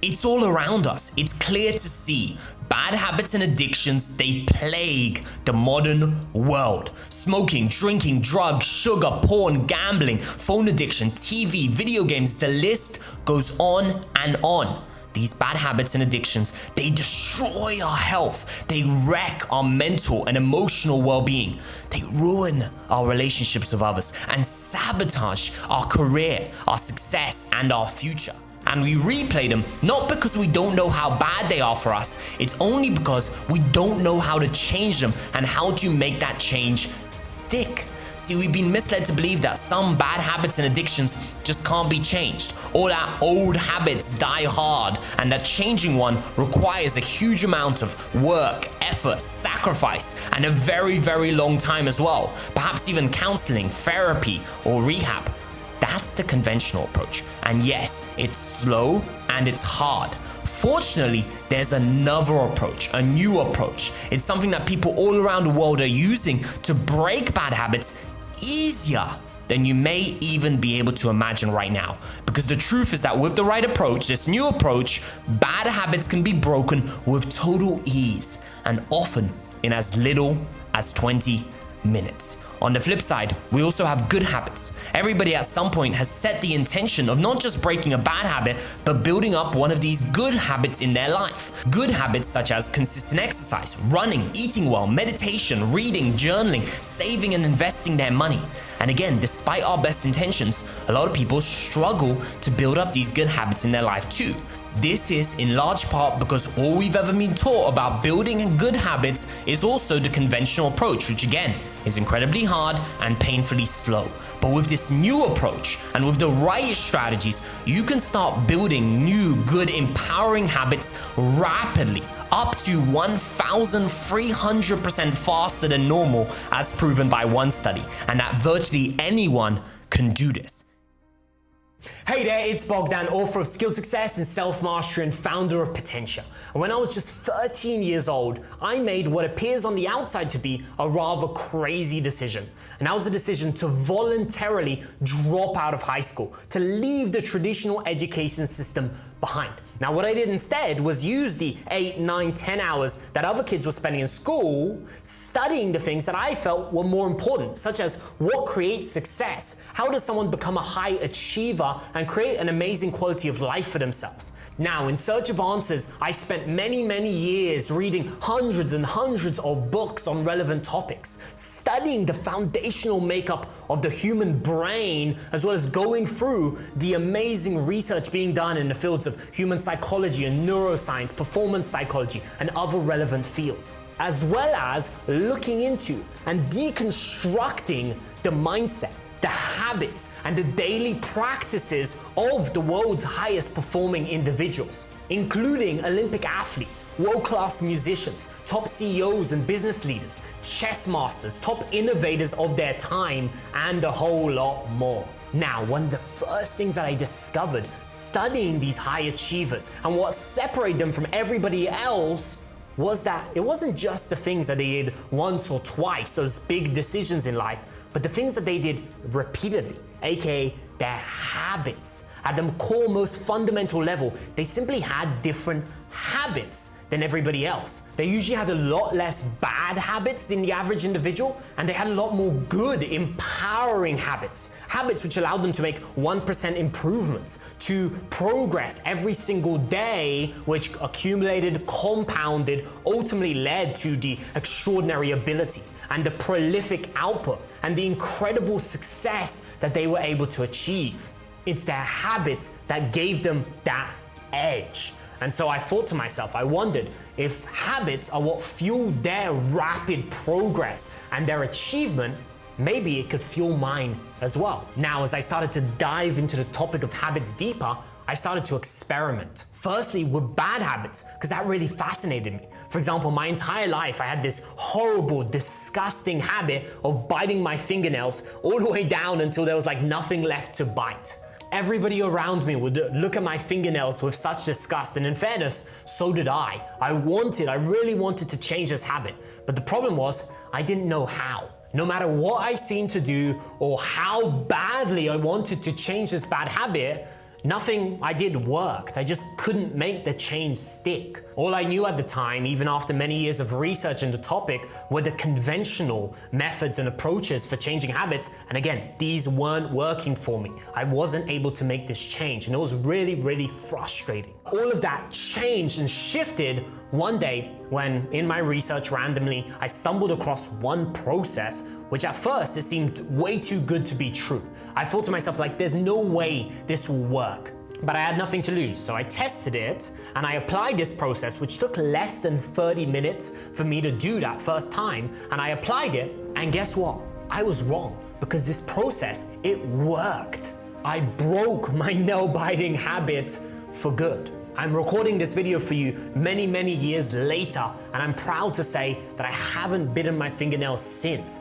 It's all around us. It's clear to see. Bad habits and addictions, they plague the modern world. Smoking, drinking, drugs, sugar, porn, gambling, phone addiction, TV, video games, the list goes on and on. These bad habits and addictions, they destroy our health. They wreck our mental and emotional well-being. They ruin our relationships with others and sabotage our career, our success, and our future. And we replay them not because we don't know how bad they are for us, it's only because we don't know how to change them and how to make that change stick. See, we've been misled to believe that some bad habits and addictions just can't be changed, or that old habits die hard, and that changing one requires a huge amount of work, effort, sacrifice, and a very, very long time as well. Perhaps even counseling, therapy, or rehab. That's the conventional approach. And yes, it's slow and it's hard. Fortunately, there's another approach, a new approach. It's something that people all around the world are using to break bad habits easier than you may even be able to imagine right now. Because the truth is that with the right approach, this new approach, bad habits can be broken with total ease and often in as little as 20 minutes. On the flip side, we also have good habits. Everybody at some point has set the intention of not just breaking a bad habit, but building up one of these good habits in their life. Good habits such as consistent exercise, running, eating well, meditation, reading, journaling, saving and investing their money. And again, despite our best intentions, a lot of people struggle to build up these good habits in their life too. This is in large part because all we've ever been taught about building good habits is also the conventional approach, which again is incredibly hard and painfully slow. But with this new approach and with the right strategies, you can start building new, good, empowering habits rapidly, up to 1,300% faster than normal, as proven by one study, and that virtually anyone can do this. Hey there, it's Bogdan, author of Skilled Success and Self-Mastery and founder of Potentia. And when I was just 13 years old, I made what appears on the outside to be a rather crazy decision. And that was a decision to voluntarily drop out of high school, to leave the traditional education system behind. Now, what I did instead was use the 8, 9, 10 hours that other kids were spending in school studying the things that I felt were more important, such as what creates success, how does someone become a high achiever and create an amazing quality of life for themselves. Now, in search of answers, I spent many years reading hundreds and hundreds of books on relevant topics, studying the foundational makeup of the human brain, as well as going through the amazing research being done in the fields of human psychology and neuroscience, performance psychology, and other relevant fields, as well as looking into and deconstructing the mindset, the habits, and the daily practices of the world's highest performing individuals, including Olympic athletes, world-class musicians, top CEOs and business leaders, chess masters, top innovators of their time, and a whole lot more. Now, one of the first things that I discovered studying these high achievers and what separated them from everybody else was that it wasn't just the things that they did once or twice, those big decisions in life, but the things that they did repeatedly, aka their habits. At the core, most fundamental level, they simply had different habits than everybody else. They usually had a lot less bad habits than the average individual, and they had a lot more good, empowering habits. Habits which allowed them to make 1% improvements, to progress every single day, which accumulated, compounded, ultimately led to the extraordinary ability and the prolific output and the incredible success that they were able to achieve. It's their habits that gave them that edge. And so I thought to myself, I wondered if habits are what fueled their rapid progress and their achievement, maybe it could fuel mine as well. Now, as I started to dive into the topic of habits deeper, I started to experiment. Firstly, with bad habits, because that really fascinated me. For example, my entire life, I had this horrible, disgusting habit of biting my fingernails all the way down until there was like nothing left to bite. Everybody around me would look at my fingernails with such disgust, and in fairness, so did I. I really wanted to change this habit, but the problem was, I didn't know how. No matter what I seemed to do or how badly I wanted to change this bad habit, Nothing I did worked. I just couldn't make the change stick. All I knew at the time, even after many years of research into the topic, were the conventional methods and approaches for changing habits. And again, these weren't working for me. I wasn't able to make this change, and it was really, really frustrating. All of that changed and shifted one day when, in my research randomly, I stumbled across one process which at first it seemed way too good to be true. I thought to myself, like, there's no way this will work. But I had nothing to lose, so I tested it and I applied this process, which took less than 30 minutes for me to do that first time. And I applied it, and guess what? I was wrong, because this process, it worked. I broke my nail-biting habit for good. I'm recording this video for you many, many years later, and I'm proud to say that I haven't bitten my fingernails since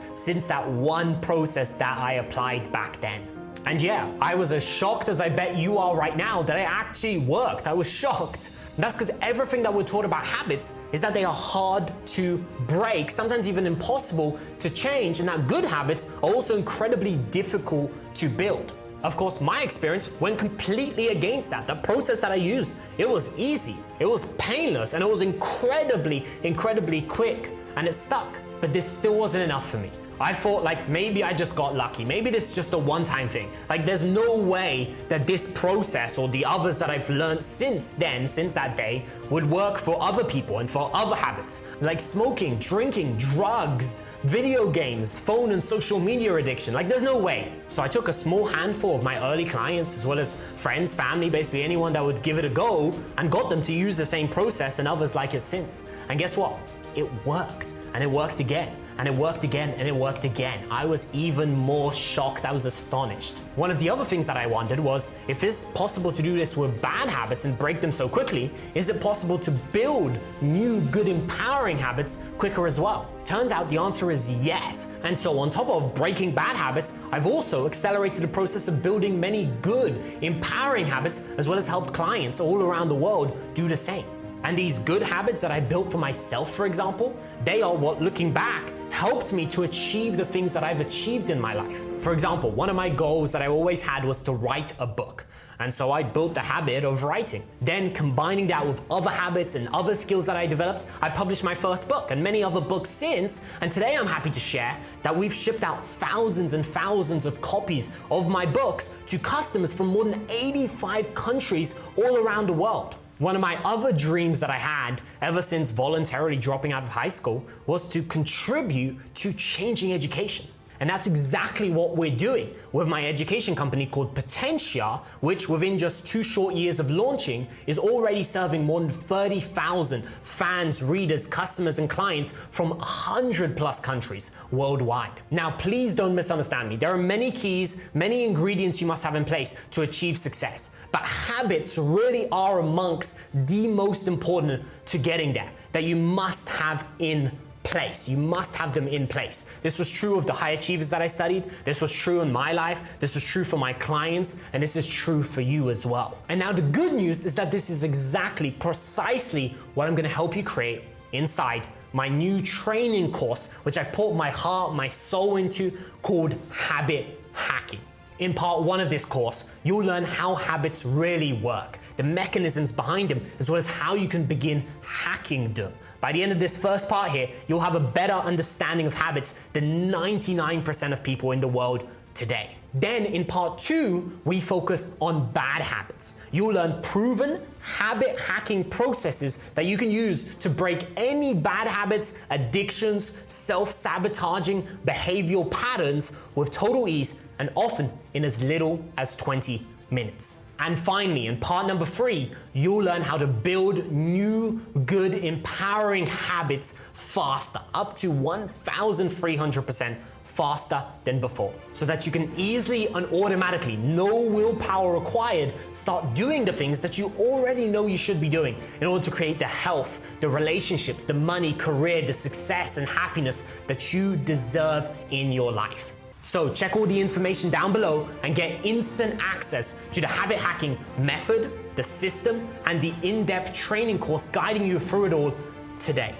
that one process that I applied back then. And yeah, I was as shocked as I bet you are right now that it actually worked. I was shocked. And that's because everything that we're taught about habits is that they are hard to break, sometimes even impossible to change, and that good habits are also incredibly difficult to build. Of course, my experience went completely against that. The process that I used, it was easy, it was painless, and it was incredibly, incredibly quick, and it stuck. But this still wasn't enough for me. I thought, like, maybe I just got lucky. Maybe this is just a one-time thing. Like, there's no way that this process or the others that I've learned since then, since that day, would work for other people and for other habits, like smoking, drinking, drugs, video games, phone and social media addiction. Like, there's no way. So I took a small handful of my early clients, as well as friends, family, basically anyone that would give it a go, and got them to use the same process and others like it since. And guess what? It worked. And it worked again. And it worked again, and it worked again. I was even more shocked. I was astonished. One of the other things that I wondered was, if it's possible to do this with bad habits and break them so quickly, is it possible to build new, good, empowering habits quicker as well? Turns out the answer is yes. And so on top of breaking bad habits, I've also accelerated the process of building many good, empowering habits, as well as helped clients all around the world do the same. And these good habits that I built for myself, for example, they are what, looking back, helped me to achieve the things that I've achieved in my life. For example, one of my goals that I always had was to write a book. And so I built the habit of writing. Then combining that with other habits and other skills that I developed, I published my first book and many other books since. And today I'm happy to share that we've shipped out thousands and thousands of copies of my books to customers from more than 85 countries all around the world. One of my other dreams that I had ever since voluntarily dropping out of high school was to contribute to changing education. And that's exactly what we're doing with my education company called Potentia, which within just 2 short years of launching is already serving more than 30,000 fans, readers, customers, and clients from 100 plus countries worldwide. Now, please don't misunderstand me. There are many keys, many ingredients you must have in place to achieve success. But habits really are amongst the most important to getting there, that you must have in place. You must have them in place. This was true of the high achievers that I studied. This was true in my life. This was true for my clients. And this is true for you as well. And now the good news is that this is exactly, precisely what I'm going to help you create inside my new training course, which I poured my heart, my soul into, called Habit Hacking. In part 1 of this course, you'll learn how habits really work, the mechanisms behind them, as well as how you can begin hacking them. By the end of this first part here, you'll have a better understanding of habits than 99% of people in the world today. Then in part 2, we focus on bad habits. You'll learn proven habit hacking processes that you can use to break any bad habits, addictions, self-sabotaging behavioral patterns with total ease, and often in as little as 20 minutes. And finally, in part number 3, you'll learn how to build new, good, empowering habits faster, up to 1,300% faster than before, so that you can easily and automatically, no willpower required, start doing the things that you already know you should be doing in order to create the health, the relationships, the money, career, the success and happiness that you deserve in your life. So check all the information down below and get instant access to the habit hacking method, the system, and the in-depth training course guiding you through it all today.